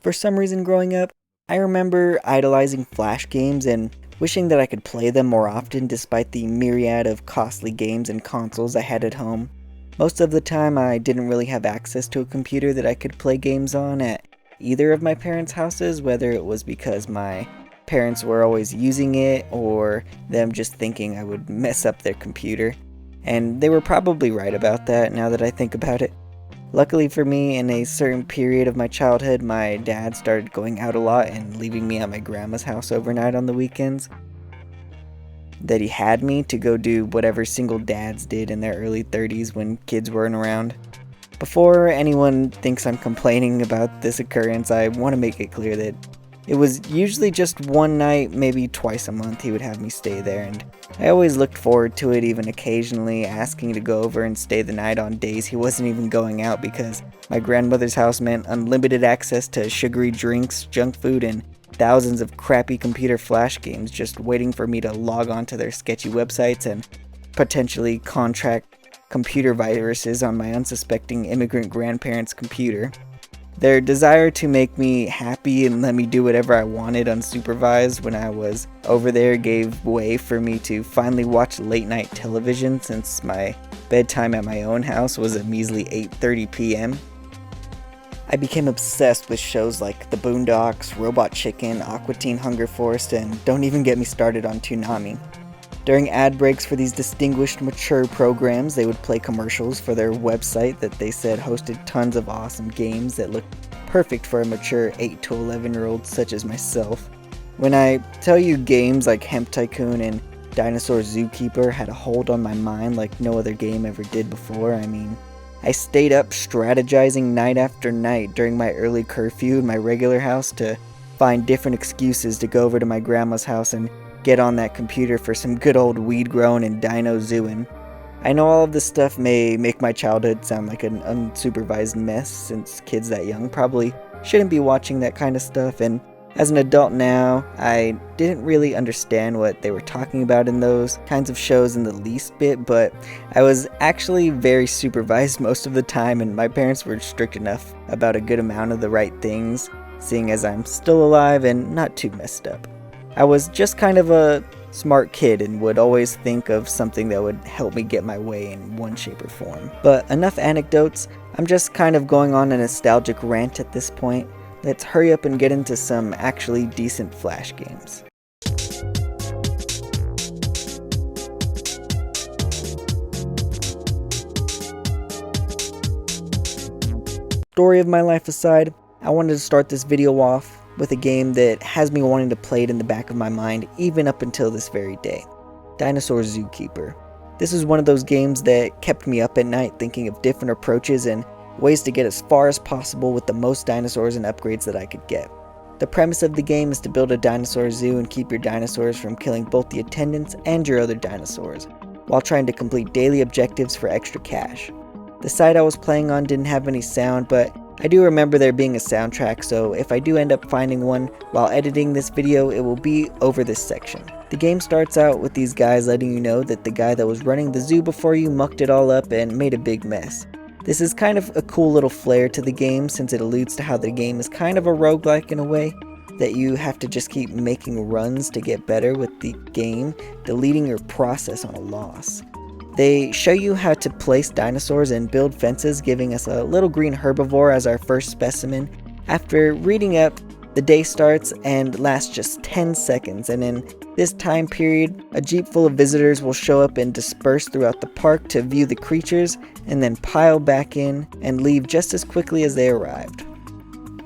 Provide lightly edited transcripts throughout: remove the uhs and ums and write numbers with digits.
For some reason growing up, I remember idolizing Flash games and wishing that I could play them more often despite the myriad of costly games and consoles I had at home. Most of the time I didn't really have access to a computer that I could play games on at either of my parents' houses, whether it was because my parents were always using it or them just thinking I would mess up their computer. And they were probably right about that now that I think about it. Luckily for me, in a certain period of my childhood, my dad started going out a lot and leaving me at my grandma's house overnight on the weekends. That he had me to go do whatever single dads did in their early 30s when kids weren't around. Before anyone thinks I'm complaining about this occurrence, I want to make it clear that it was usually just one night, maybe twice a month he would have me stay there, and I always looked forward to it, even occasionally asking to go over and stay the night on days he wasn't even going out because my grandmother's house meant unlimited access to sugary drinks, junk food, and thousands of crappy computer flash games just waiting for me to log on to their sketchy websites and potentially contract computer viruses on my unsuspecting immigrant grandparents' computer. Their desire to make me happy and let me do whatever I wanted unsupervised when I was over there gave way for me to finally watch late night television since my bedtime at my own house was a measly 8:30 p.m. I became obsessed with shows like The Boondocks, Robot Chicken, Aqua Teen Hunger Force, and don't even get me started on Toonami. During ad breaks for these distinguished mature programs, they would play commercials for their website that they said hosted tons of awesome games that looked perfect for a mature 8 to 11-year-old such as myself. When I tell you games like Hemp Tycoon and Dinosaur Zookeeper had a hold on my mind like no other game ever did before, I mean, I stayed up strategizing night after night during my early curfew in my regular house to find different excuses to go over to my grandma's house and get on that computer for some good old weed growing and dino zooing. I know all of this stuff may make my childhood sound like an unsupervised mess since kids that young probably shouldn't be watching that kind of stuff, and as an adult now, I didn't really understand what they were talking about in those kinds of shows in the least bit, but I was actually very supervised most of the time, and my parents were strict enough about a good amount of the right things, seeing as I'm still alive and not too messed up. I was just kind of a smart kid and would always think of something that would help me get my way in one shape or form. But enough anecdotes, I'm just kind of going on a nostalgic rant at this point. Let's hurry up and get into some actually decent Flash games. Story of my life aside, I wanted to start this video off with a game that has me wanting to play it in the back of my mind even up until this very day. Dinosaur Zookeeper. This is one of those games that kept me up at night thinking of different approaches and ways to get as far as possible with the most dinosaurs and upgrades that I could get. The premise of the game is to build a dinosaur zoo and keep your dinosaurs from killing both the attendants and your other dinosaurs, while trying to complete daily objectives for extra cash. The site I was playing on didn't have any sound, but I do remember there being a soundtrack, so if I do end up finding one while editing this video, it will be over this section. The game starts out with these guys letting you know that the guy that was running the zoo before you mucked it all up and made a big mess. This is kind of a cool little flair to the game since it alludes to how the game is kind of a roguelike in a way, that you have to just keep making runs to get better with the game, deleting your process on a loss. They show you how to place dinosaurs and build fences, giving us a little green herbivore as our first specimen. After reading up, the day starts and lasts just 10 seconds, and in this time period, a jeep full of visitors will show up and disperse throughout the park to view the creatures, and then pile back in and leave just as quickly as they arrived.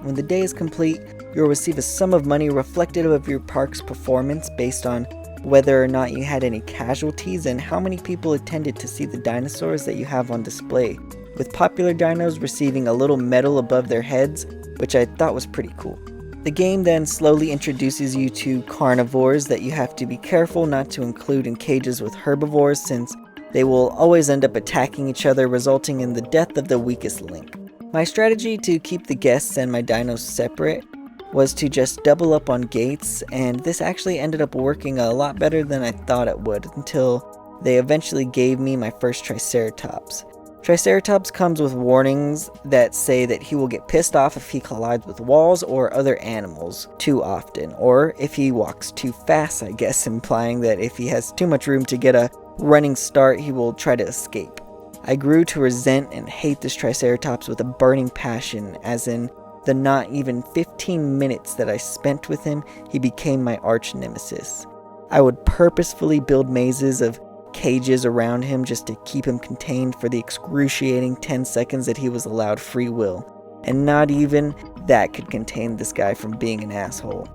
When the day is complete, you'll receive a sum of money reflective of your park's performance based on whether or not you had any casualties and how many people attended to see the dinosaurs that you have on display, with popular dinos receiving a little medal above their heads, which I thought was pretty cool. The game then slowly introduces you to carnivores that you have to be careful not to include in cages with herbivores since they will always end up attacking each other, resulting in the death of the weakest link. My strategy to keep the guests and my dinos separate was to just double up on gates, and this actually ended up working a lot better than I thought it would until they eventually gave me my first Triceratops. Triceratops comes with warnings that say that he will get pissed off if he collides with walls or other animals too often, or if he walks too fast, I guess, implying that if he has too much room to get a running start, he will try to escape. I grew to resent and hate this Triceratops with a burning passion, as in the not even 15 minutes that I spent with him, he became my arch nemesis. I would purposefully build mazes of cages around him just to keep him contained for the excruciating 10 seconds that he was allowed free will, and not even that could contain this guy from being an asshole.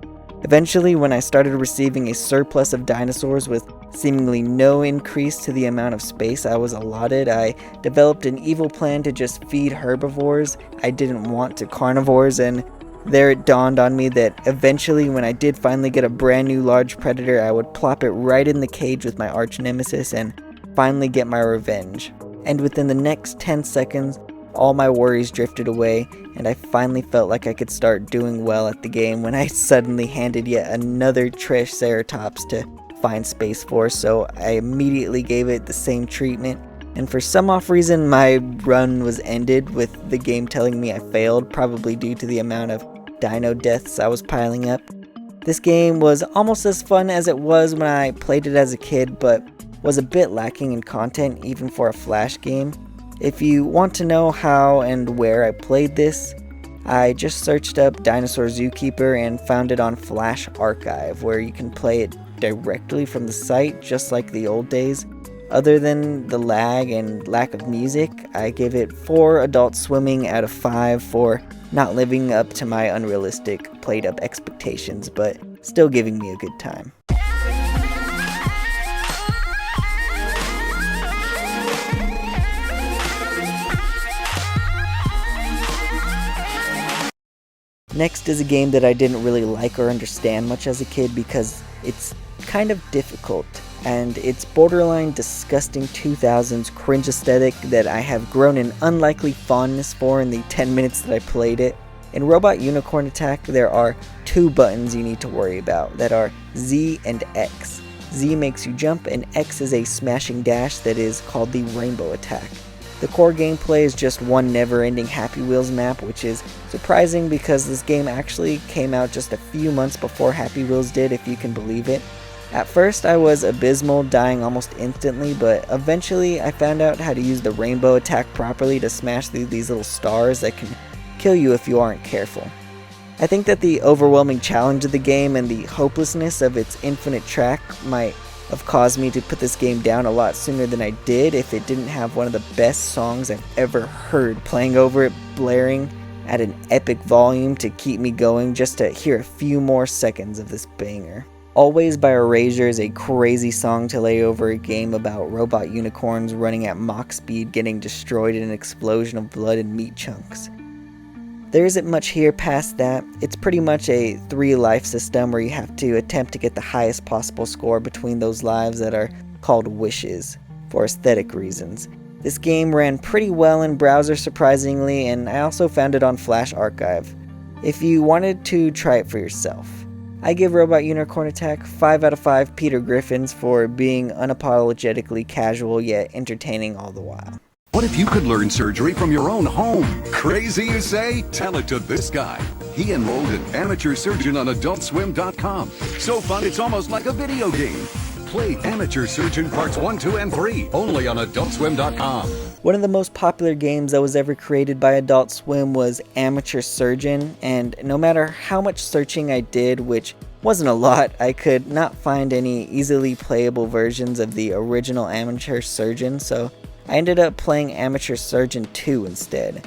Eventually, when I started receiving a surplus of dinosaurs with seemingly no increase to the amount of space I was allotted, I developed an evil plan to just feed herbivores I didn't want to carnivores, and there it dawned on me that eventually, when I did finally get a brand new large predator, I would plop it right in the cage with my arch nemesis and finally get my revenge. And within the next 10 seconds, all my worries drifted away, and I finally felt like I could start doing well at the game when I suddenly handed yet another Triceratops to find space for, so I immediately gave it the same treatment. And for some off reason, my run was ended with the game telling me I failed, probably due to the amount of dino deaths I was piling up. This game was almost as fun as it was when I played it as a kid, but was a bit lacking in content even for a Flash game. If you want to know how and where I played this, I just searched up Dinosaur Zookeeper and found it on Flash Archive, where you can play it directly from the site, just like the old days. Other than the lag and lack of music, I give it 4 adult swimming out of 5 for not living up to my unrealistic played up expectations, but still giving me a good time. Next is a game that I didn't really like or understand much as a kid because it's kind of difficult, and it's borderline disgusting 2000s cringe aesthetic that I have grown an unlikely fondness for in the 10 minutes that I played it. In Robot Unicorn Attack, there are 2 buttons you need to worry about that are Z and X. Z makes you jump, and X is a smashing dash that is called the Rainbow Attack. The core gameplay is just one never-ending Happy Wheels map, which is surprising because this game actually came out just a few months before Happy Wheels did, if you can believe it. At first I was abysmal, dying almost instantly, but eventually I found out how to use the rainbow attack properly to smash through these little stars that can kill you if you aren't careful. I think that the overwhelming challenge of the game and the hopelessness of its infinite track might have caused me to put this game down a lot sooner than I did if it didn't have one of the best songs I've ever heard playing over it, blaring at an epic volume to keep me going just to hear a few more seconds of this banger. Always by Erasure is a crazy song to lay over a game about robot unicorns running at Mach speed getting destroyed in an explosion of blood and meat chunks. There isn't much here past that. It's pretty much a 3-life system where you have to attempt to get the highest possible score between those lives that are called wishes, for aesthetic reasons. This game ran pretty well in browser surprisingly, and I also found it on Flash Archive, if you wanted to try it for yourself. I give Robot Unicorn Attack 5 out of 5 Peter Griffins for being unapologetically casual yet entertaining all the while. What if you could learn surgery from your own home? Crazy, you say? Tell it to this guy. He enrolled an amateur surgeon on AdultSwim.com. So fun, it's almost like a video game. Play Amateur Surgeon Parts 1, 2, and 3, only on AdultSwim.com. One of the most popular games that was ever created by Adult Swim was Amateur Surgeon, and no matter how much searching I did, which wasn't a lot, I could not find any easily playable versions of the original Amateur Surgeon, so I ended up playing Amateur Surgeon 2 instead.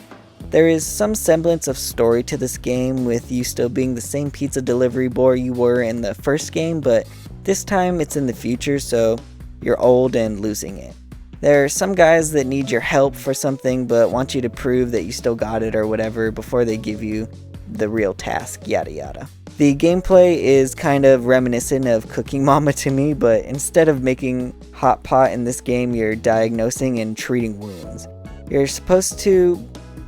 There is some semblance of story to this game, with you still being the same pizza delivery boy you were in the first game, but this time it's in the future, so you're old and losing it. There are some guys that need your help for something but want you to prove that you still got it or whatever before they give you the real task, yada yada. The gameplay is kind of reminiscent of Cooking Mama to me, but instead of making hot pot in this game, you're diagnosing and treating wounds. You're supposed to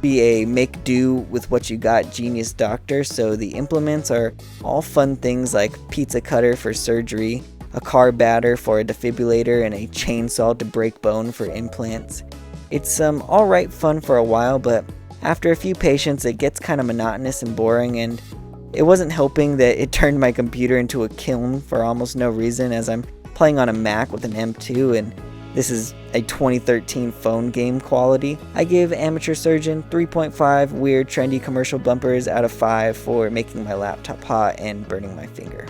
be a make do with what you got genius doctor, so the implements are all fun things like pizza cutter for surgery, a car batter for a defibrillator, and a chainsaw to break bone for implants. It's alright fun for a while, but after a few patients it gets kind of monotonous and boring, and it wasn't helping that it turned my computer into a kiln for almost no reason, as I'm playing on a Mac with an M2 and this is a 2013 phone game quality. I give Amateur Surgeon 3.5 weird trendy commercial bumpers out of 5 for making my laptop hot and burning my finger.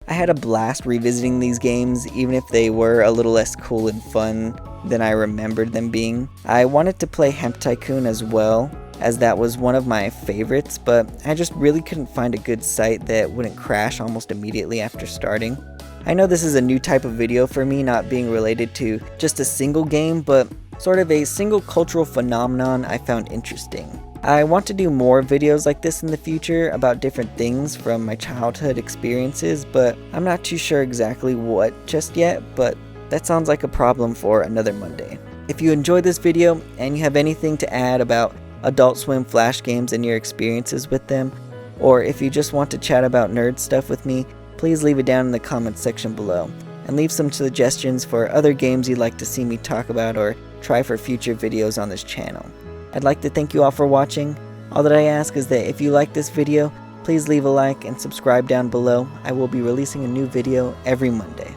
I had a blast revisiting these games, even if they were a little less cool and fun than I remembered them being. I wanted to play Hemp Tycoon as well, as that was one of my favorites, but I just really couldn't find a good site that wouldn't crash almost immediately after starting. I know this is a new type of video for me, not being related to just a single game, but sort of a single cultural phenomenon I found interesting. I want to do more videos like this in the future about different things from my childhood experiences, but I'm not too sure exactly what just yet, but that sounds like a problem for another Monday. If you enjoyed this video and you have anything to add about Adult Swim Flash games and your experiences with them, or if you just want to chat about nerd stuff with me, please leave it down in the comments section below, and leave some suggestions for other games you'd like to see me talk about or try for future videos on this channel. I'd like to thank you all for watching. All that I ask is that if you like this video, please leave a like and subscribe down below. I will be releasing a new video every Monday.